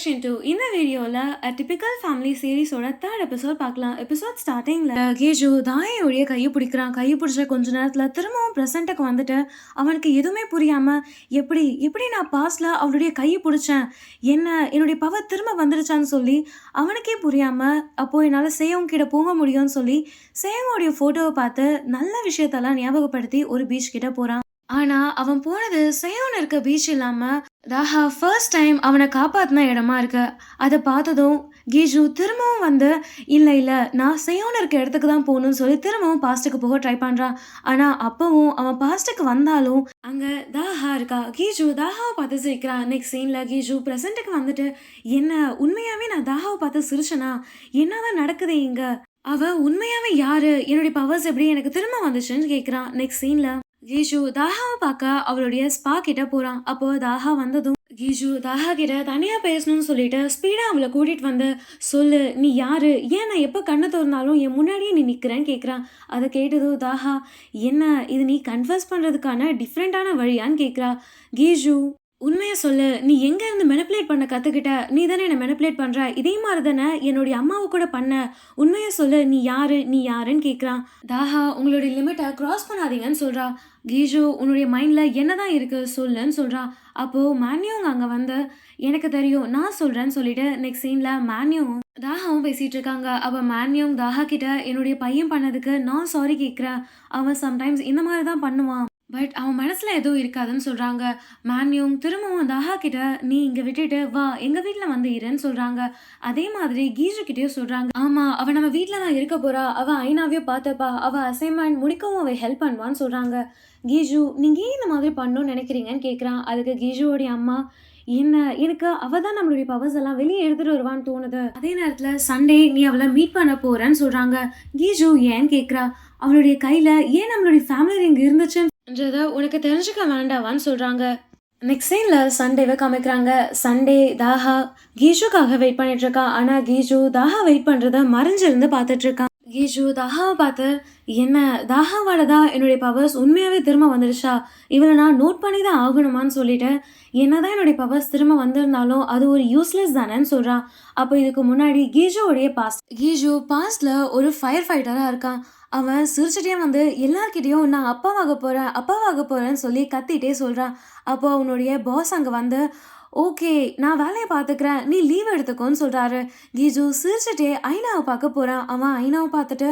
ஷின்டு. இந்த வீடியோல typical family சீரிஸோட third episode பார்க்கலாம். எபிசோட் ஸ்டார்டிங்ல கேஜு தாயோடைய கையை பிடிக்கிறான். கையை பிடிச்ச கொஞ்ச நேரத்துல திரும்பவும் ப்ரெசென்ட்டுக்கு வந்துட்டு அவனுக்கு எதுவுமே புரியாம எப்படி எப்படி நான் பாஸ்ட்ல அவளுடைய கையை பிடிச்சேன், என்னுடைய பவர் திரும்ப வந்துருச்சான்னு சொல்லி அவனுக்கே புரியாம அப்போ என்னால் சேயோங் கிட்ட போக முடியும்னு சொல்லி சேயோடைய ஃபோட்டோவை பார்த்து நல்ல விஷயத்தெல்லாம் ஞாபகப்படுத்தி ஒரு பீச் கிட்ட போறான். ஆனா அவன் போனது சேயோன் இருக்க பீச் இல்லாம ராஹா ஃபர்ஸ்ட் டைம் அவனை காப்பாத்தின இடமா இருக்கு. அதை பார்த்ததும் கீஜு திரும்பவும் வந்து இல்லை நான் சேயோன் இருக்க இடத்துக்கு தான் போகணும்னு சொல்லி திரும்பவும் பாஸ்ட்டுக்கு போக ட்ரை பண்றான். ஆனா அப்பவும் அவன் பாஸ்ட்டுக்கு வந்தாலும் அங்க தாஹா இருக்கா. கீஜு தாஹாவை பார்த்து சிரிக்கிறான். நெக்ஸ்ட் சீன்ல கீஜு ப்ரெசென்ட்டுக்கு வந்துட்டு என்ன உண்மையாவே நான் தாஹாவை பார்த்து சிரிச்சனா, என்னதான் நடக்குது இங்க, அவ உண்மையாவே யாரு, என்னுடைய பவர்ஸ் எப்படி எனக்கு திரும்ப வந்துச்சுன்னு கேட்குறான். நெக்ஸ்ட் சீன்ல கீஜு தாஹாவை பார்க்க அவளுடைய ஸ்பா கிட்ட போறான். அப்போ தாஹா வந்ததும் கீஜு தாஹா கிட்ட தனியா பேசணும்னு சொல்லிட்டு ஸ்பீடா அவளை கூட்டிட்டு வந்து சொல்லு நீ யாரு, ஏன் நான் எப்போ கண்ணை திறந்தாலும் என் முன்னாடியே நீ நிக்கிறேன்னு கேட்குறான். அதை கேட்டதும் தாஹா என்ன இது நீ கன்ஃபர்ஸ் பண்றதுக்கான டிஃப்ரெண்டான வழியான்னு கேட்குறா. கீஜு உண்மையை சொல்லு, நீ எங்க இருந்து மெனிப்புலேட் பண்ண கத்துக்கிட்ட, நீ தானே என்ன மெனிப்புலேட் பண்ற, இதே மாதிரி தானே என்னுடைய அம்மாவை கூட பண்ண, உண்மையை சொல்லு நீ யாருன்னு கேட்குறான். தாஹா உங்களுடைய லிமிட்டை கிராஸ் பண்ணாதீங்கன்னு சொல்றா. கீஜு உன்னுடைய மைண்ட்ல என்னதான் இருக்கு சொல்லுன்னு சொல்றா. அப்போ மேன்யூங் அங்க வந்து எனக்கு தெரியும் நான் சொல்றேன்னு சொல்லிட்டு நெக்ஸ்ட் சீன்ல மேன்யூங் தாஹாவும் பேசிட்டு இருக்காங்க. அவ மேன்யூங் தாஹா கிட்ட என்னுடைய பையன் பண்ணதுக்கு நான் சாரி கேட்குறேன், அவன் சம்டைம்ஸ் இந்த மாதிரி தான் பண்ணுவான், பட் அவன் மனசுல எதுவும் இருக்காதுன்னு சொல்றாங்க. மேன்யூங் திரும்பவும் தாஹா கிட்ட நீ இங்க விட்டுட்டு வா எங்க வீட்டுல வந்து இருன்னு சொல்றாங்க. அதே மாதிரி கீஜு கிட்டயும் சொல்றாங்க, ஆமா அவ நம்ம வீட்டுல தான் இருக்க போறா, அவ ஐநாவையும் பார்த்தப்பா, அவ அசைன்மெண்ட் முடிக்கவும் அவ ஹெல்ப் பண்ணுவான்னு சொல்றாங்க. கீஜு நீங்க ஏன் இந்த மாதிரி பண்ணணும்னு நினைக்கிறீங்கன்னு கேட்குறான். அதுக்கு கீஜுவோடைய அம்மா என்ன எனக்கு அவ தான் நம்மளுடைய பவர்ஸ் எல்லாம் வெளியே எடுத்துட்டு வருவான்னு தோணுது, அதே நேரத்துல சண்டே நீ அவளை மீட் பண்ண போறேன்னு சொல்றாங்க. கீஜு ஏன்னு கேட்குறா. அவளுடைய கையில ஏன் நம்மளுடைய ஃபேமிலி இங்க இருந்துச்சுன்றத உனக்கு தெரிஞ்சுக்க வேண்டாவான்னு சொல்றாங்க. நெக்ஸ்ட் சீன்ல சண்டேவை காமிக்கிறாங்க. சண்டே தாஹா கீஜுக்காக வெயிட் பண்ணிட்டு இருக்கா. ஆனா கீஜு தாஹா வெயிட் பண்றத மறைஞ்சிருந்து பார்த்துட்டு இருக்கான். கீஜு தாஹாவை பார்த்து என்ன தாஹாவால தான் என்னுடைய பவர்ஸ் உண்மையாவே திரும்ப வந்துடுச்சா, இவளை நான் நோட் பண்ணி தான் ஆகணுமான்னு சொல்லிட்டு என்னதான் என்னுடைய பவர்ஸ் திரும்ப வந்திருந்தாலும் அது ஒரு யூஸ்லெஸ் தானேன்னு சொல்றான். அப்போ இதுக்கு முன்னாடி கீஜுவோடைய கீஜு பாஸ்ட்ல ஒரு ஃபயர் ஃபைட்டராக இருக்கான். அவன் சிரிச்சிட்டே வந்து எல்லார்கிட்டையும் நான் அப்பாவாக போறேன்னு சொல்லி கத்திட்டே சொல்றான். அப்போ அவனுடைய பாஸ் அங்கே வந்து ஓகே நான் வேலையை பார்த்துக்கிறேன் நீ லீவ் எடுத்துக்கோன்னு சொல்கிறாரு. கீஜு சிரிச்சுட்டே ஐநாவை பார்க்க போகிறான். அவன் ஐநாவை பார்த்துட்டு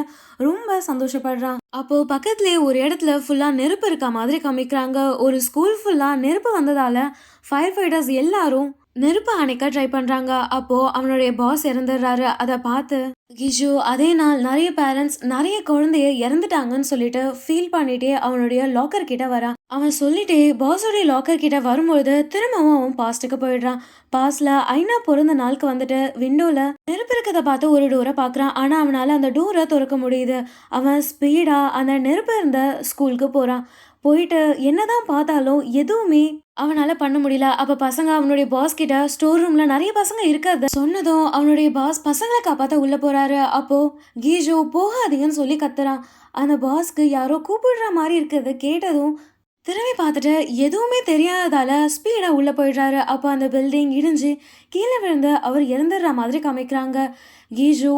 ரொம்ப சந்தோஷப்படுறான். அப்போது பக்கத்துலேயே ஒரு இடத்துல ஃபுல்லாக நெருப்பு இருக்க மாதிரி காமிக்கிறாங்க. ஒரு ஸ்கூல் ஃபுல்லாக நெருப்பு வந்ததால் ஃபயர் ஃபைட்டர்ஸ் எல்லாரும் நெருப்பு அணைக்க ட்ரை பண்ணுறாங்க. அப்போது அவனுடைய பாஸ் இறந்துடுறாரு. அதை பார்த்து கிஜு அதே நாள் நிறைய பேரண்ட்ஸ் நிறைய குழந்தைய இறந்துட்டாங்கன்னு சொல்லிட்டு ஃபீல் பண்ணிட்டே அவனுடைய லாக்கர் கிட்ட வரான். அவன் சொல்லிட்டே பாஸோடைய லாக்கர் கிட்ட வரும்பொழுது திரும்பவும் அவன் பாஸ்ட்டுக்கு போயிடுறான். பாஸ்ட்ல ஐநா பிறந்த நாளுக்கு வந்துட்டு விண்டோல நெருப்பு இருக்கிறத பார்த்து ஒரு டோரை பார்க்குறான். ஆனால் அவனால் அந்த டோரை திறக்க முடியுது. அவன் ஸ்பீடாக அந்த நெருப்பு இருந்த ஸ்கூலுக்கு போகிறான். போயிட்டு என்னதான் பார்த்தாலும் எதுவுமே அவனால பண்ண முடியல. அப்ப பசங்க அவனுடைய பாஸ் கிட்ட ஸ்டோர் ரூம்ல நிறைய பசங்க இருக்கிறத சொன்னதும் அவனுடைய பாஸ் பசங்களை காப்பாத்த உள்ள போறாரு. அப்போ கீஜோ போகாதீங்கன்னு சொல்லி கத்துறான். அந்த பாஸ்க்கு யாரோ கூப்பிடுற மாதிரி இருக்கிறத கேட்டதும் திரும்பி பார்த்துட்டு எதுவுமே தெரியாததால ஸ்பீடா உள்ள போயிடுறாரு. அப்போ அந்த பில்டிங் இடிஞ்சு கீழே விழுந்து அவர் இறந்துடுற மாதிரி காமிக்கிறாங்க. கீஜு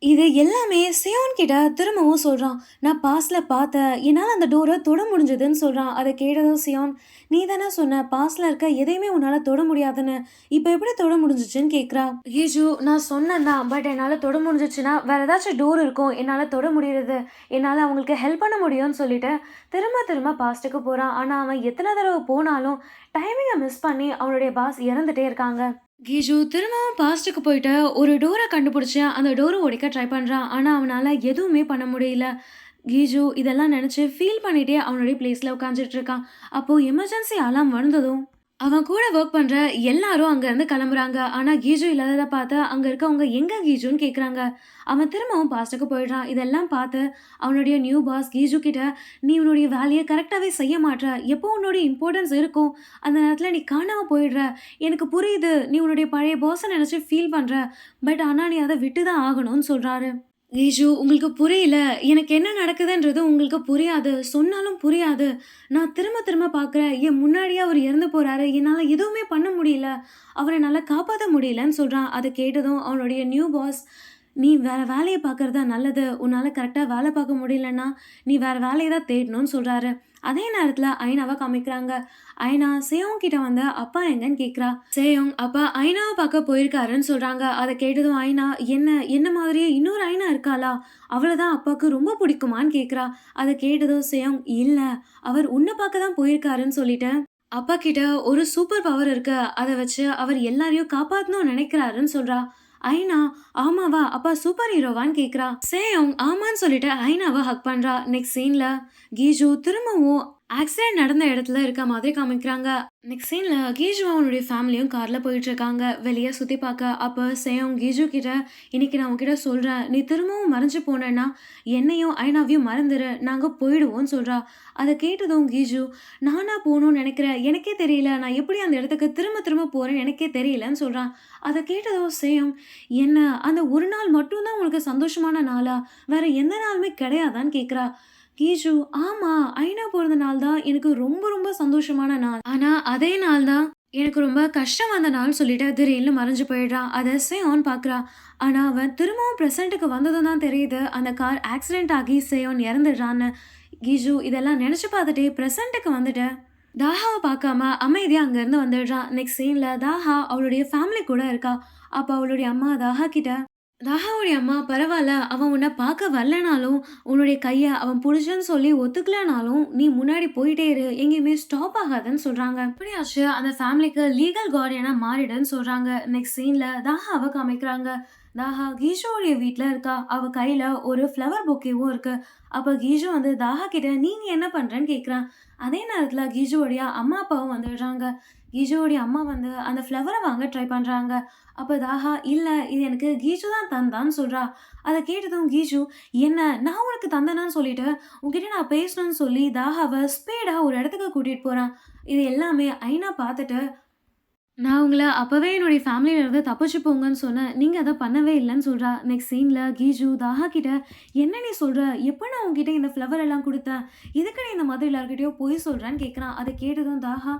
இது எல்லாமே சேயோன் கிட்ட திரும்பவும் சொல்கிறான். நான் பாஸ்ட்ல பார்த்தேன், என்னால் அந்த டோரை தொட முடிஞ்சதுன்னு சொல்கிறான். அதை கேட்டதும் சேயோன் நீ தானே சொன்ன பாஸ்ட்ல இருக்க எதையுமே உன்னால் தொட முடியாதுன்னு, இப்போ எப்படி தொட முடிஞ்சிச்சுன்னு கேட்குறா. கீஜு நான் சொன்னேன் தான், பட் என்னால் தொட முடிஞ்சிச்சுன்னா வேறு ஏதாச்சும் டோர் இருக்கும் என்னால் தொட முடியறது, என்னால் அவங்களுக்கு ஹெல்ப் பண்ண முடியும்னு சொல்லிட்டு திரும்ப பாஸ்ட்டுக்கு போகிறான். ஆனால் அவன் எத்தனை தடவை போனாலும் டைமிங்கை மிஸ் பண்ணி அவனுடைய பாஸ் இறந்துட்டே இருக்காங்க. கீஜு திரும்பவும் பாஸ்ட்டுக்கு போயிட்டு ஒரு டோரை கண்டுபிடிச்சி அந்த டோரை உடைக்க ட்ரை பண்ணுறான். ஆனால் அவனால் எதுவுமே பண்ண முடியல. கீஜு இதெல்லாம் நினச்சி ஃபீல் பண்ணிகிட்டே அவனுடைய பிளேஸில் உட்காந்துட்டு இருக்கான். அப்போது எமர்ஜென்சி அலாம் வந்ததும் அவன் கூட ஒர்க் பண்ணுற எல்லாரும் அங்கேருந்து கிளம்புறாங்க. ஆனால் கீஜு இல்லாததை பார்த்து அங்கே இருக்கவங்க எங்கே கீஜுன்னு கேட்குறாங்க. அவன் திரும்பவும் பாஸ்ட்டுக்கு போயிடுறான். இதெல்லாம் பார்த்து அவனுடைய நியூ பாஸ் கீஜு கிட்ட நீ உன்னுடைய வேலையை கரெக்டாகவே செய்ய மாட்ற, எப்போ உன்னுடைய இம்பார்ட்டன்ஸ் இருக்கும் அந்த நேரத்தில் நீ காணாமல் போயிடுற, எனக்கு புரியுது நீ உன்னுடைய பழைய பாஸை நினச்சி ஃபீல் பண்ணுற, பட் ஆனால் நீ அதை விட்டு தான் ஆகணும்னு சொல்கிறாரு. "ஏஜு உங்களுக்கு புரியல. எனக்கு என்ன நடக்குதுன்றது உங்களுக்கு புரியாது. சொன்னாலும் புரியாது. நான் திரும்ப திரும்ப பார்க்குறேன். என் முன்னாடியே அவரு இறந்து போறாரு. என்னால எதுவுமே பண்ண முடியல. அவர என்னால காப்பாத்த முடியலன்னு" சொல்றான். அத கேட்டதும் அவனுடைய நியூ பாஸ், "நீ வேற வேலைய பார்க்குறது தான் நல்லது. உன்னால கரெக்ட்டா வேல பார்க்க முடியலன்னா, நீ வேற வேலைய தான் தேடணும்னு" சொல்றாரு. அதே நேரத்துல ஐனாவ காமிக்கிறாங்க. ஐனா சேயோங் கிட்ட வந்து அப்பா எங்கன்னு கேட்கிறா. சேயோங் அப்பா ஐனாவ பார்க்க போயிருக்காருன்னு சொல்றாங்க. அத கேட்டதும் ஐனா, "என்ன என்ன மாதிரியே இன்னொரு ஐனா இருக்காளா? அவள தான் அப்பாக்கு ரொம்ப பிடிக்குமான்னு" கேட்கிறா. அத கேட்டதும் சேயோங், "இல்ல, அவர் உன்ன பார்க்க தான் போயிருக்காருன்னு சொல்லிட்டு, அப்பா கிட்ட ஒரு சூப்பர் பவர் இருக்கு. அத வச்சு அவர் எல்லாரையும் காப்பாத்தணும்னு நினைக்கிறாருன்னு" சொல்றா. ஐனா, "ஆமாவா? அப்பா சூப்பர் ஹீரோவான்னு" கேட்கிறா. சேயோங் ஆமான்னு சொல்லிட்டு ஐனாவ ஹக் பண்றா. நெக்ஸ்ட் சீன்ல கீஜு திரும்பவும் ஆக்சிடென்ட் நடந்த இடத்துல இருக்க மாதிரி காமிக்கிறாங்க. நெக்ஸ்ட் சீன்ல கீஜுவும் அவனுடைய ஃபேமிலியும் கார்ல போயிட்டுருக்காங்க. வெளிய சுத்தி பார்க்க. அப்ப சேயோங் கீஜு கிட்ட, "இன்னைக்கு நான் உன்கிட்ட சொல்றேன். நீ திரும்பவும் மறைஞ்சு போனேன்னா, என்னையும் ஐனாவையும் மறந்துரு. நாங்க போயிடுவோம்ன்னு" சொல்றா. அத கேட்டதும் கீஜு, "நானா போணும்னு நெனைக்கிறேன். எனக்கே தெரியல. நான் எப்படி அந்த இடத்துக்கு திரும்ப திரும்ப போறேன்னு எனக்கே தெரியலன்னு" சொல்றான். அத கேட்டதும் சேயோங், "என்ன அந்த ஒரு நாள் மட்டும் தான் உனக்கு சந்தோஷமான நாளா? வேற எந்த நாளுமே கிடையாதான்னு?" கேட்கிறா. கீஜு, "ஆமா. ஐனா பொறந்த நாள் தான் எனக்கு ரொம்ப ரொம்ப சந்தோஷமான நாள். ஆனா அதே நாள் தான் எனக்கு ரொம்ப கஷ்டம் வந்த நாள்னு" சொல்லிட்டு திடீர்னு மறைஞ்சு போயிடுறான். அத சேயோன் பார்க்குறா. ஆனா அவன் திரும்பவும் பிரசன்ட்டுக்கு வந்ததும் தான் தெரியுது, அந்த கார் ஆக்சிடென்ட் ஆகி சேயோன் இறந்துடுறான்னு. கீஜு இதெல்லாம் நெனச்சு பார்த்துட்டே பிரசன்ட்டுக்கு வந்துட்டு, தாஹாவ பார்க்காம அமைதியா அங்கருந்து வந்துடுறான். நெக்ஸ்ட் சீன்ல தாஹா அவளுடைய ஃபேமிலி கூட இருக்கா. அப்ப அவளுடைய அம்மா தாஹா கிட்ட, தாஹாவுடைய அம்மா, "பரவால்ல. அவன் உன்ன பார்க்க வரலனாலும், உன்னுடைய கைய அவன் புடிச்சேன்னு சொல்லி ஒத்துக்கலனாலும், நீ முன்னாடி போயிட்டே இரு. எங்கேயுமே ஸ்டாப் ஆகாதன்னு" சொல்றாங்க. எப்படியாச்சு அந்த ஃபேமிலிக்கு லீகல் கார்டியனா மாறிடுன்னு சொல்றாங்க. நெக்ஸ்ட் சீன்ல தாஹாவ காமிக்கிறாங்க. தாஹா கீஷுவோடைய வீட்ல இருக்கா. அவ கையில ஒரு ஃப்ளவர் பொக்கேவும் இருக்கு. அப்ப கீஜு வந்து தாஹா கிட்ட, "நீங்க என்ன பண்றேன்னு" கேட்குறான். அதே நேரத்துல கீஜுவோடைய அம்மா, அப்பாவும் வந்துடுறாங்க. கீஜுவோடைய அம்மா வந்து அந்த ஃப்ளவர வாங்க ட்ரை பண்றாங்க. அப்ப தாஹா, "இல்ல, இது எனக்கு கீஜு தான் தந்தான்னு" சொல்றா. அத கேட்டதும் கீஜு, "என்ன நான் உனக்கு தந்தனான்னு சொல்லிட்டு, உன்கிட்ட நான் பேசணும்னு" சொல்லி தாஹாவ ஸ்பீடா ஒரு இடத்துக்கு கூட்டிட்டு போறான். இது எல்லாமே ஐனா பார்த்துட்டு, "நான் உங்கள அப்பவே என்னுடைய ஃபேமிலில இருந்து தப்பிச்சு போங்கன்னு சொன்னேன். நீங்க அத பண்ணவே இல்லன்னு" சொல்றா. நெக்ஸ்ட் சீன்ல கீஜு தாஹா கிட்ட, "என்ன நீ சொல்ற? எப்ப நான் உன்கிட்ட இந்த ஃப்ளவர் எல்லாம் குடுத்தேன்? எதுக்கு நீ இந்த மாதிரி எல்லார்கிட்டயும் பொய் சொல்றன்னு?" கேட்குறான். அத கேட்டதும் தாஹா,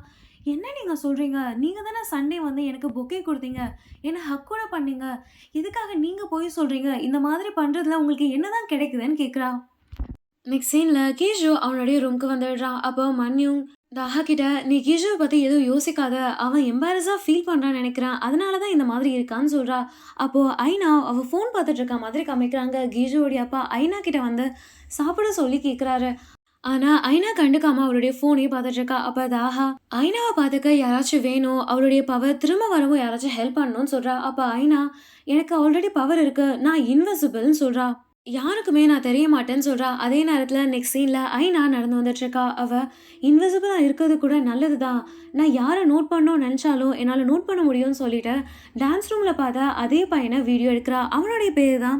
"என்ன நீங்க சொல்றீங்க? நீங்க தானே சண்டே வந்து எனக்கு பொக்கே குடுத்தீங்க. என்ன ஹக் கூட பண்ணீங்க. எதுக்காக நீங்க பொய் சொல்றீங்க? இந்த மாதிரி பண்றதுல உங்களுக்கு என்னதான் கிடைக்குதுன்னு?" கேட்குறா. நெக்ஸ்ட் சீன்ல கீஜு அவனுடைய ரூம்க்கு வந்துடுறான். அப்போ மன்யூங் தாஹா கிட்ட, "நீ கீஜுவ பத்தி எதுவும் யோசிக்காத. அவன் எம்பாரஸா ஃபீல் பண்றான்னு நெனைக்கிறேன். அதனால தான் இந்த மாதிரி இருக்கான்னு" சொல்றா. அப்போ ஐனா அவ ஃபோன் பார்த்துட்டு இருக்க மாதிரி காமிக்கிறாங்க. கீஜுவோடைய அப்பா ஐனா கிட்ட வந்து சாப்பிட சொல்லி கேட்குறாரு. ஆனா ஐனா கண்டுக்காம அவளுடைய ஃபோனயே பார்த்துட்டு இருக்கா. அப்ப தாஹா, "ஐனாவ பார்த்துக்க யாராச்சும் வேணும். அவளுடைய பவர் திரும்ப வரவும் யாராச்சும் ஹெல்ப் பண்ணணும்னு" சொல்றா. அப்ப ஐனா, "எனக்கு ஆல்ரெடி பவர் இருக்கு. நான் இன்விசிபிள்ன்னு" சொல்றா. யாருக்குமே நான் தெரிய மாட்டேன்னு சொல்றா. அதே நேரத்துல நெக்ஸ்ட் சீன்ல ஐனா நடந்து வந்துட்டுருக்கா. அவ, "இன்விசிபிளா இருக்கிறது கூட நல்லது தான். நான் யார நோட் பண்ணணும்னு நெனச்சாலும் என்னால நோட் பண்ண முடியும்னு" சொல்லிட்டு, டான்ஸ் ரூம்ல பார்த்த அதே பையன வீடியோ எடுக்கிறா. அவனுடைய பேரு தான்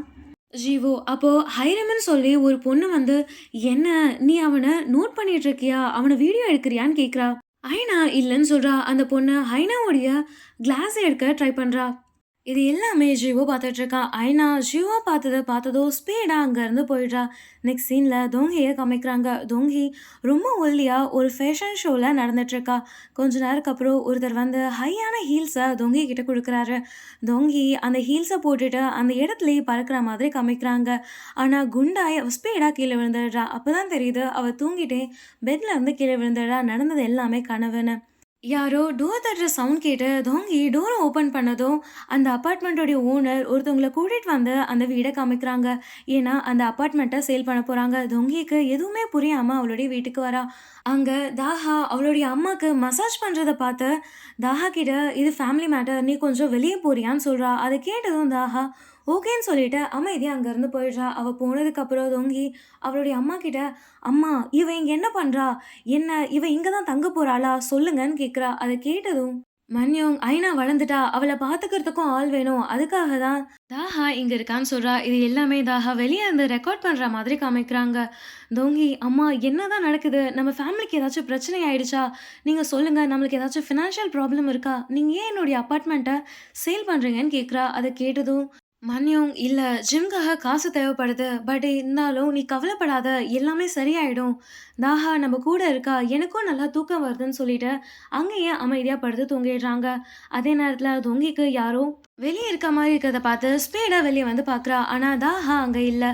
ஜீவு. அப்போ ஹைரம்ன்னு சொல்லி ஒரு பொண்ணு வந்து, "என்ன நீ அவன நோட் பண்ணிட்டு இருக்கியா? அவன வீடியோ எடுக்கிறியான்னு?" கேட்கிறா. ஐனா இல்லன்னு சொல்றா. அந்த பொண்ணு ஐனாவுடைய கிளாஸ எடுக்க ட்ரை பண்றா. இது எல்லாமே ஜிவோ பார்த்துட்ருக்கா. ஐனா ஜிவோ பார்த்ததும் ஸ்பீடா அங்கேருந்து போயிடுறா. நெக்ஸ்ட் சீன்ல தொங்கிய காமிக்கிறாங்க. தொங்கி ரொம்ப ஒல்லியா ஒரு ஃபேஷன் ஷோல நடந்துட்டுருக்கா. கொஞ்ச நேரத்துக்கு அப்புறம் ஒருத்தர் வந்து ஹையான ஹீல்ஸ தொங்கி கிட்ட குடுக்குறாரு. தொங்கி அந்த ஹீல்ஸ போட்டுட்டு அந்த இடத்துலயே பறக்கிற மாதிரி காமிக்கிறாங்க. ஆனா குண்டாய் அவ ஸ்பீடா கீழ விழுந்துடுறா. அப்பதான் தெரியுது அவ தூங்கிட்டே பெட்ல இருந்து கீழ விழுந்துடுறா. நடந்தது எல்லாமே கனவுன்னு. யாரோ டோர் தட்டுற சவுண்ட் கேட்டு தொங்கி டோர ஓப்பன் பண்ணதும், அந்த அபார்ட்மெண்ட்டோடைய ஓனர் ஒருத்தவங்கள கூட்டிட்டு வந்து அந்த வீட காமிக்கிறாங்க. ஏன்னா, அந்த அபார்ட்மெண்ட்ட சேல் பண்ண போறாங்க. தொங்கிக்கு எதுவுமே புரியாம அவளுடைய வீட்டுக்கு வரா. அங்க தாஹா அவளுடைய அம்மாக்கு மசாஜ் பண்றத பார்த்து, தாஹா கிட்ட, "இது ஃபேமிலி மேட்டர். நீ கொஞ்சம் வெளிய போறியான்னு?" சொல்றா. அத கேட்டதும் தாஹா ஓகேன்னு சொல்லிட்டு அமைதியா அங்கருந்து போயிடுறா. அவ போனதுக்கப்புறம் தொங்கி அவளுடைய அம்மா கிட்ட, "அம்மா, இவ இங்க என்ன பண்றா? என்ன இவ இங்க தான் தங்க போறாளா? சொல்லுங்கன்னு" கேட்கிறா. அத கேட்டதும் மன்யோங், "ஐனா வளர்ந்துட்டா. அவள பார்த்துக்கிறதுக்கும் ஆள் வேணும். அதுக்காக தான் தாஹா இங்க இருக்கான்னு" சொல்றா. இது எல்லாமே தாஹா வெளிய இருந்து ரெக்கார்ட் பண்ற மாதிரி காமிக்கிறாங்க. தொங்கி, "அம்மா என்னதான் நடக்குது? நம்ம ஃபேமிலிக்கு ஏதாச்சும் பிரச்சனை ஆயிடுச்சா? நீங்க சொல்லுங்க. நம்மளுக்கு ஏதாச்சும் ஃபினான்ஷியல் ப்ராப்ளம் இருக்கா? நீங்க ஏன் என்னுடைய அபார்ட்மெண்ட்ட சேல் பண்றீங்கன்னு?" கேட்கிறா. அத கேட்டதும் மன்னியும், இல்ல ஜிம்க்காக காசு தேவைப்படுது. பட் இருந்தாலும் நீ கவலைப்படாத. எல்லாமே சரியாயிடும். தாஹா நம்ம கூட இருக்கா. எனக்கும் நல்லா தூக்கம் வருதுன்னு சொல்லிட்டு, அங்கேயே அமைதியா படுத்து தூங்கிடுறாங்க. அதே நேரத்தில தொங்கிக்கு யாரோ வெளிய இருக்க மாரி இருக்கிறத பார்த்து ஸ்பீடா வெளிய வந்து பார்க்குறா. ஆனா தாஹா அங்க இல்ல.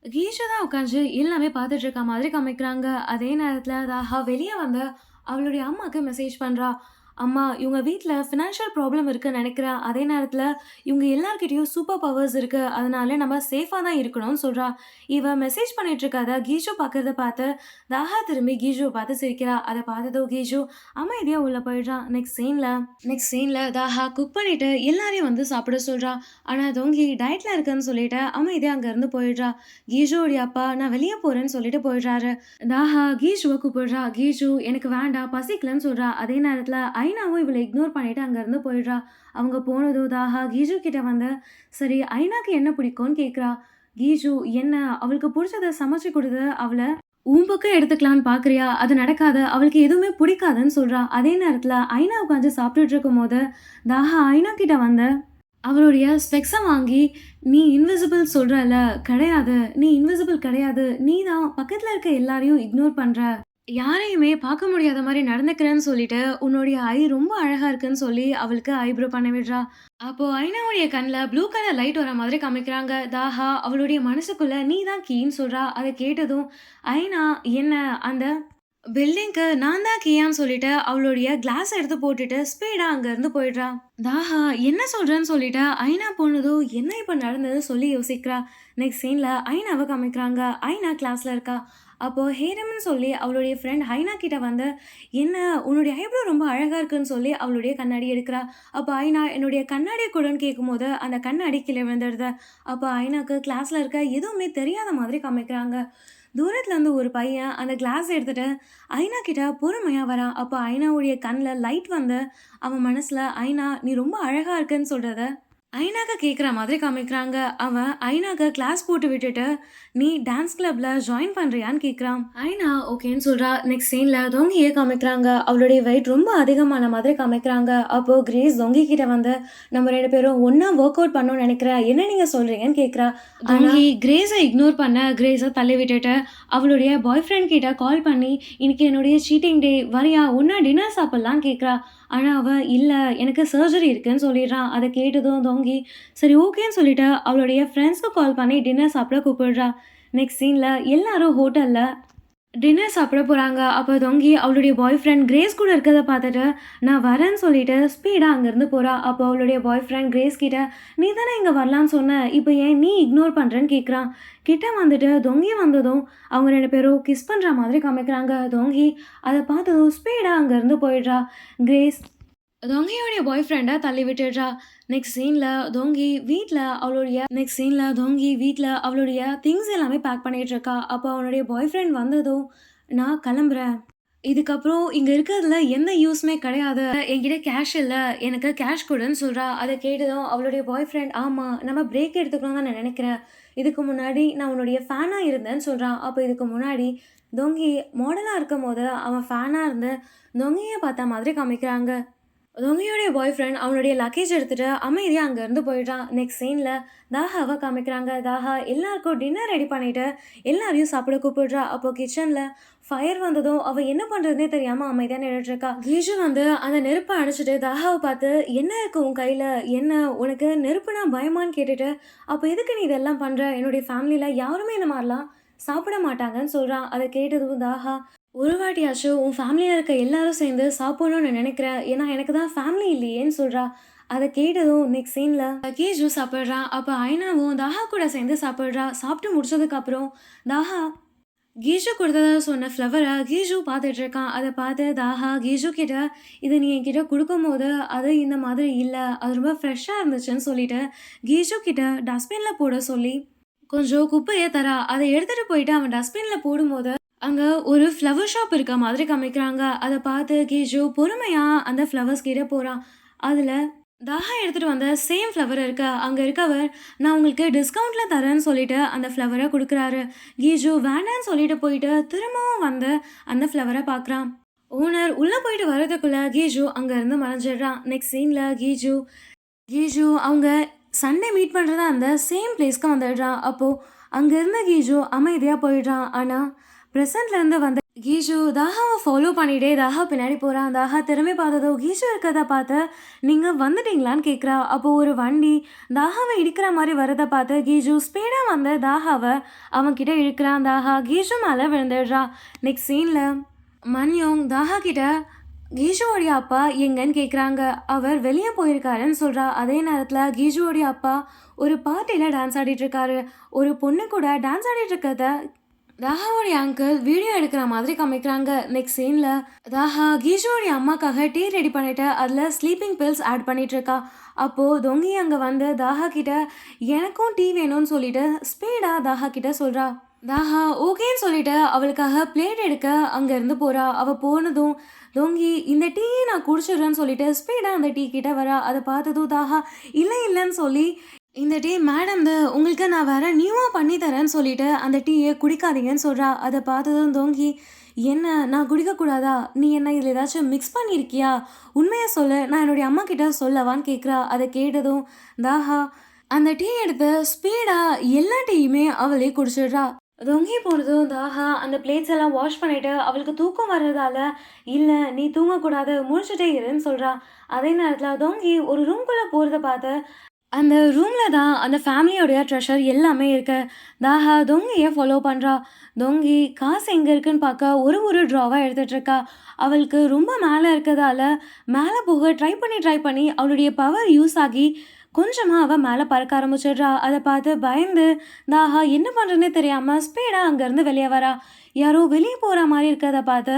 கீஷு தான் உட்காந்து எல்லாமே பார்த்துட்டு இருக்க மாதிரி காமிக்கிறாங்க. அதே நேரத்தில தாஹா வெளிய வந்து அவளுடைய அம்மாக்கு மெசேஜ் பண்றா. அம்மா, இவங்க வீட்ல ஃபினான்ஷியல் ப்ராப்ளம் இருக்குன்னு நெனைக்கிறேன். அதே நேரத்தில இவங்க எல்லார்கிட்டயும் சூப்பர் பவர்ஸ் இருக்கு. அதனால நம்ம சேஃபா தான் இருக்கணும்னு சொல்றா. இவ மெசேஜ் பண்ணிட்டு இருக்கறத கீஷு பார்க்கறத பார்த்து தாஹா திரும்பி கீஷுவ பார்த்து சிரிக்கிறா. அத பார்த்ததும் கீஷு அமைதியா உள்ள போயிடுறான். நெக்ஸ்ட் சீன்ல தாஹா குக் பண்ணிட்டு எல்லாரையும் வந்து சாப்பிட சொல்றா. ஆனா தொங்கி டயட்ல இருக்கேன்னு சொல்லிட்டு அமைதியா அங்கருந்து போயிடுறா. கீஜுவோடைய அப்பா நான் வெளிய போறேன்னு சொல்லிட்டு போயிடுறாரு. தாஹா கீஜுவ கூப்பிடுறா. கீஜு எனக்கு வேண்டாம் பசிக்கலன்னு சொல்றா. அதே நேரத்துல ஐனாவும் இவள இக்னோர் பண்ணிட்டு அங்கருந்து போயிடுறா. அவங்க போனதும் தாஹா கீஜு கிட்ட வந்து சரி ஐனாக்கு என்ன பிடிக்கும்னு கேட்குறா. கீஜு என்ன அவளுக்கு பிடிச்சத சமைச்சு கொடுத்து அவள உன் பக்கம் எடுத்துக்கலான்னு பார்க்குறியா? அது நடக்காது. அவளுக்கு எதுவுமே பிடிக்காதுன்னு சொல்றா. அதே நேரத்துல ஐனா உட்காந்து சாப்பிட்டுட்டு இருக்கும்போது தாஹா ஐனா கிட்ட வந்து அவளுடைய ஸ்பெக்ஸ வாங்கி, "நீ இன்விசிபிள் சொல்றல்ல, கிடையாது. நீ இன்விசிபிள் கிடையாது. நீ தான் பக்கத்துல இருக்க எல்லாரையும் இக்னோர் பண்ற. யாரையுமே பார்க்க முடியாத மாரி நடந்துக்கிறேன்னு சொல்லிட்டு, உன்னுடைய ஐ ரொம்ப அழகா இருக்குன்னு" சொல்லி அவளுக்கு ஐப்ரோ பண்ண விடுறா. அப்போ ஐனாவுடைய கண்ல ப்ளூ கலர் லைட் வர மாதிரி காமிக்கிறாங்க. தாஹா அவளுடைய மனசுக்குள்ள "நீ தான் கீன்னு" சொல்றா. அத கேட்டதும் ஐனா என்ன அந்த பில்டிங்க்கு நான் தான் கீயான்னு சொல்லிட்டு, அவளுடைய கிளாஸ எடுத்து போட்டுட்டு ஸ்பீடா அங்கருந்து போயிடுறா. தாஹா என்ன சொல்றேன்னு சொல்லிட்டு, ஐனா போனதும் என்ன இப்ப நடந்தது சொல்லி யோசிக்கிறா. நெக்ஸ்ட் சீன்ல ஐனாவ காமிக்கிறாங்க. ஐனா கிளாஸ்ல இருக்கா. அப்போ ஹேரம்ன்னு சொல்லி அவளுடைய ஃப்ரெண்ட் ஐனா கிட்ட வந்து, "என்ன உன்னுடைய ஐப்ரோ ரொம்ப அழகா இருக்குன்னு" சொல்லி அவளுடைய கண்ணாடி எடுக்கிறா. அப்ப ஐனா என்னுடைய கண்ணாடிய குடுன்னு கேட்கும்போது, அந்த கண்ணாடி கீழ விழுந்துடுது. அப்ப ஐனாக்கு கிளாஸ்ல இருக்க எதுவுமே தெரியாத மாதிரி காமிக்கிறாங்க. தூரத்துல இருந்து ஒரு பையன் அந்த கிளாஸ் எடுத்துட்டு ஐனா கிட்ட பொறுமையா வரான். அப்போ ஐனாவுடைய கண்ல லைட் வந்து அவன் மனசுல ஐனா நீ ரொம்ப அழகா இருக்கன்னு சொல்றத ஐனாக்கு கேட்குற மாதிரி காமிக்கிறாங்க. அவன் ஐனாக்கு கிளாஸ் போட்டு விட்டுட்டு, "நீ டான்ஸ் கிளப்ல ஜாயின் பண்றியான்னு?" கேட்குறான். ஐனா ஓகேன்னு சொல்றா. நெக்ஸ்ட் சீன்ல தொங்கிய காமிக்கிறாங்க. அவளுடைய வெயிட் ரொம்ப அதிகமான மாதிரி காமிக்கிறாங்க. அப்போ கிரேஸ் தொங்கி கிட்ட வந்து, "நம்ம 2 பேரும் ஒண்ணா ஒர்க் அவுட் பண்ணணும்னு நெனைக்கிறேன். என்ன நீங்க சொல்றீங்கன்னு?" கேட்குறா. தொங்கி கிரேஸ இக்னோர் பண்ண கிரேஸ தள்ளி விட்டுட்டு, அவளுடைய பாய் ஃப்ரெண்ட் கிட்ட கால் பண்ணி, "இன்னைக்கு என்னுடைய சீட்டிங் டே. வரியா? ஒண்ணா டின்னர் சாப்பிடலான்னு?" கேட்குறா. ஆனா அவன், "இல்ல எனக்கு சர்ஜரி இருக்குன்னு" சொல்லிடுறான். அத கேட்டதும் தொங்கி, சரி ஓகேன்னு சொல்லிட்டு அவளுடைய ஃப்ரெண்ட்ஸ்க்கு கால் பண்ணி டின்னர் சாப்பிட கூப்பிடுறா. நெக்ஸ்ட் சீன்ல எல்லாரும் ஹோட்டல்ல டின்னர் சாப்பிட போறாங்க. அப்ப தொங்கி அவளுடைய பாய் ஃப்ரெண்ட் கிரேஸ் கூட இருக்கிறத பார்த்துட்டு, நான் வரேன்னு சொல்லிட்டு ஸ்பீடா அங்கருந்து போறா. அப்போ அவளுடைய பாய் ஃப்ரெண்ட் கிரேஸ் கிட்ட, "நீ தானே இங்க வரலான்னு சொன்ன. இப்ப ஏன் நீ இக்னோர் பண்றன்னு?" கேட்குறான். கிட்ட வந்துட்டு தொங்கி வந்ததும் அவங்க 2 பேரும் கிஸ் பண்ற மாதிரி காமிக்கிறாங்க. தொங்கி அத பார்த்ததும் ஸ்பீடா அங்கருந்து போயிடுறா. கிரேஸ் தொங்கியோடைய பாய் ஃப்ரெண்ட தள்ளி விட்டுடுறா. நெக்ஸ்ட் சீன்ல தொங்கி வீட்ல அவளுடைய திங்ஸ் எல்லாமே பேக் பண்ணிட்டு இருக்கா. அப்போ அவனுடைய பாய் ஃப்ரெண்ட் வந்ததும், "நான் கிளம்புறேன். இதுக்கப்புறம் இங்க இருக்கிறதுல எந்த யூஸுமே கிடையாது. என்கிட்ட கேஷ் இல்ல. எனக்கு கேஷ் குடுன்னு" சொல்றா. அத கேட்டதும் அவளுடைய பாய் ஃப்ரெண்ட், "ஆமா, நம்ம பிரேக் எடுத்துக்கணும்னு தான் நான் நினைக்கிறேன். இதுக்கு முன்னாடி நான் உன்னுடைய ஃபேனா இருந்தேன்னு" சொல்றான். அப்போ இதுக்கு முன்னாடி தொங்கி மாடலா இருக்கும்போது அவன் ஃபேனா இருந்து தொங்கிய பார்த்த மாதிரி காமிக்கிறாங்க. ரொமியோடைய பாய் ஃப்ரெண்ட் அவனுடைய லக்கேஜ் எடுத்துட்டு அமைதியா அங்கேருந்து போயிடுறான். நெக்ஸ்ட் சீன்ல தாஹாவ காமிக்கிறாங்க. தாஹா எல்லாருக்கும் டின்னர் ரெடி பண்ணிட்டு எல்லாரையும் சாப்பிட கூப்பிடுறா. அப்போ கிச்சன்ல ஃபயர் வந்ததும் அவ என்ன பண்றதுன்னே தெரியாம அமைதியா நின்னுட்டு இருக்கா. கீஜு வந்து அந்த நெருப்பை அணைச்சிட்டு தாஹாவை பார்த்து, "என்ன இருக்கு உன் கையில? என்ன உனக்கு நெருப்புனா பயமான்னு?" கேட்டுட்டு, "அப்போ எதுக்கு நீ இதெல்லாம் பண்ற? என்னுடைய ஃபேமிலியில யாருமே இந்த மாதிரிலாம் சாப்பிட மாட்டாங்கன்னு" சொல்றான். அதை கேட்டதும் தாஹா, "ஒரு வாட்டியாச்சும் உன் ஃபேமிலியில இருக்க எல்லாரும் சேர்ந்து சாப்பிடணும்னு நான் நினைக்கிறேன். ஏன்னா எனக்கு தான் ஃபேமிலி இல்லையேன்னு" சொல்றா. அத கேட்டதும் நெக்ஸ்ட் சீன்ல கேஜு சாப்பிடுறான். அப்ப ஐனாவும் தாஹா கூட சேர்ந்து சாப்பிடுறா. சாப்பிட்டு முடிச்சதுக்கு அப்புறம் தாஹா கீஜு கொடுத்ததா சொன்ன ஃப்ளவர கீஜு பார்த்துட்டு இருக்கான். அத பார்த்து தாஹா கீஜு கிட்ட, "இத நீ என்கிட்ட குடுக்கும்போது அது இந்த மாதிரி இல்ல. அது ரொம்ப ஃப்ரெஷ்ஷா இருந்துச்சுன்னு" சொல்லிட்டு கீஜு கிட்ட டஸ்ட்பின்ல போட சொல்லி கொஞ்சம் குப்பைய தரா. அத எடுத்துட்டு போயிட்டு அவன் டஸ்ட்பின்ல போடும்போது அங்க ஒரு ஃப்ளவர் ஷாப் இருக்க மாதிரி காமிக்கிறாங்க. அத பார்த்து கீஜு பொறுமையா அந்த ஃப்ளவர்ஸ் கிட்ட போறான். அதுல தாஹா எடுத்துட்டு வந்த சேம் ஃப்ளவர் இருக்கு. அங்க இருக்கவர், "நான் உங்களுக்கு டிஸ்கவுண்ட்ல தரேன்னு" சொல்லிட்டு அந்த ஃப்ளவர குடுக்குறாரு. கீஜு வேண்டான்னு சொல்லிட்டு போயிட்டு திரும்பவும் வந்து அந்த ஃப்ளவர பார்க்குறான். ஓனர் உள்ள போயிட்டு வரதுக்குள்ள கீஜு அங்க இருந்து மறைஞ்சிடுறான். நெக்ஸ்ட் சீன்ல கீஜு கீஜு அவங்க சண்டே மீட் பண்ணுறதா அந்த சேம் பிளேஸ்க்கு வந்துடுறான். அப்போது அங்கே இருந்த கீஜு அமைதியாக போயிடுறான். ஆனால் ப்ரெசண்ட்லேருந்து வந்த கீஜு தாஹாவை ஃபாலோ பண்ணிகிட்டே தாஹா பின்னாடி போகிறான். தாஹா திரும்பி பார்த்ததோ கீஜு இருக்கிறத பார்த்து நீங்கள் வந்துட்டீங்களான்னு கேட்குறா. அப்போது ஒரு வண்டி தாஹாவை இடிக்கிற மாதிரி வரதை பார்த்து கீஜு ஸ்பீடாக வந்து தாஹாவை அவன்கிட்ட இழுக்கிறான். தாஹா கீஜு மேலே விழுந்துடுறா. நெக்ஸ்ட் சீனில் மன்யோங் தாஹா கிட்ட கீஜுவோடைய அப்பா எங்கன்னு கேட்குறாங்க. அவர் வெளியே போயிருக்காருன்னு சொல்கிறா. அதே நேரத்தில் கீஜுவோடைய அப்பா ஒரு பார்ட்டியில் டான்ஸ் ஆடிட்டுருக்காரு. ஒரு பொண்ணு கூட டான்ஸ் ஆடிட்டு இருக்கிறத தாஹாவோடைய அங்கிள் வீடியோ எடுக்கிற மாதிரி காமிக்கிறாங்க. நெக்ஸ்ட் சீனில் தாஹா கீஜுவோடைய அம்மாக்காக டீ ரெடி பண்ணிவிட்டு அதில் ஸ்லீப்பிங் பில்ஸ் ஆட் பண்ணிகிட்ருக்கா. அப்போது தொங்கி அங்கே வந்து தாஹா கிட்ட எனக்கும் டீ வேணும்னு சொல்லிட்டு ஸ்பீடாக தாஹா கிட்ட சொல்கிறா. தாஹா ஓகேன்னு சொல்லிட்டு அவளுக்காக பிளேட் எடுக்க அங்கேருந்து போகிறா. அவள் போனதும் தொங்கி இந்த டீ நான் குடிச்சிடுறேன்னு சொல்லிட்டு ஸ்பீடாக அந்த டீ கிட்ட வரா. அதை பார்த்ததும் தாஹா இல்லைன்னு சொல்லி இந்த டீ மேடம் உங்களுக்கு நான் வேறு நியூவாக பண்ணி தரேன்னு சொல்லிட்டு அந்த டீயை குடிக்காதீங்கன்னு சொல்கிறா. அதை பார்த்ததும் தொங்கி என்ன நான் குடிக்கக்கூடாதா? நீ என்ன இதில் ஏதாச்சும் மிக்ஸ் பண்ணியிருக்கியா? உண்மையை சொல்லு, நான் என்னுடைய அம்மா கிட்ட சொல்லவான்னு கேட்குறா. அதை கேட்டதும் தாஹா அந்த டீ எடுத்து ஸ்பீடாக எல்லா டீயுமே அவளே குடிச்சிடுறா. தொங்கி போனதும் தாஹா அந்த பிளேட்ஸ் எல்லாம் வாஷ் பண்ணிவிட்டு அவளுக்கு தூக்கம் வர்றதால இல்லை நீ தூங்கக்கூடாது முழிச்சுட்டே இருன்னு சொல்கிறா. அதே நேரத்தில் தொங்கி ஒரு ரூம்குள்ளே போகிறத பார்த்து அந்த ரூமில் தான் அந்த ஃபேமிலியோடைய ட்ரெஷர் எல்லாமே இருக்கு. தாஹா தொங்கியை ஃபாலோ பண்ணுறா. தொங்கி காசு எங்கே இருக்குன்னு பார்க்க ஒரு ட்ராவாக எடுத்துகிட்ருக்கா. அவளுக்கு ரொம்ப மேலே இருக்கிறதால மேலே போக ட்ரை பண்ணி அவளுடைய பவர் யூஸ் ஆகி கொஞ்சமாக அவள் மேலே பறக்க ஆரம்பிச்சிடுறா. அதை பார்த்து பயந்து தாஹா என்ன பண்ணுறதுனே தெரியாமல் ஸ்பீடாக அங்கேருந்து வெளியே வரா. யாரோ வெளியே போகிற மாதிரி இருக்கிறத பார்த்து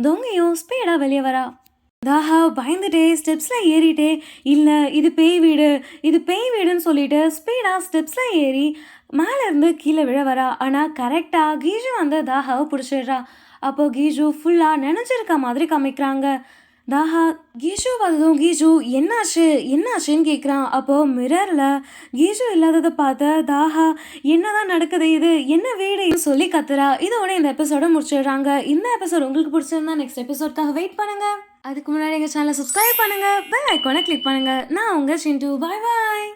தொங்கியும் ஸ்பீடாக வெளியே வரா. தாஹா பயந்துட்டே ஸ்டெப்ஸில் ஏறிட்டே இல்லை இது பேய் வீடுன்னு சொல்லிட்டு ஸ்பீடாக ஸ்டெப்ஸில் ஏறி மேலேருந்து கீழே விழ வரா. ஆனால் கரெக்டாக கீஜு வந்து தாஹாவை பிடிச்சிடுறா. அப்போது கீஜு ஃபுல்லாக நினச்சிருக்க மாதிரி காமிக்கிறாங்க. தாஹா கீஜு வந்ததும் கீஜு என்னாச்சுன்னு கேட்குறான். அப்போது மிரரில் கீஜு இல்லாததை பார்த்த தாஹா என்னதான் நடக்குது, இது என்ன வீடுன்னு சொல்லி கத்துறா. இதோட இந்த எபிசோட முடிச்சிடுறாங்க. இந்த எபிசோட் உங்களுக்கு பிடிச்சிருந்தா நெக்ஸ்ட் எபிசோட்காக வெயிட் பண்ணுங்கள். அதுக்கு முன்னாடி எங்கள் சேனலை சப்ஸ்கிரைப் பண்ணுங்கள், பெல் ஐக்கானை கிளிக் பண்ணுங்கள். நான் உங்கள் சிண்டு. பாய் பாய்.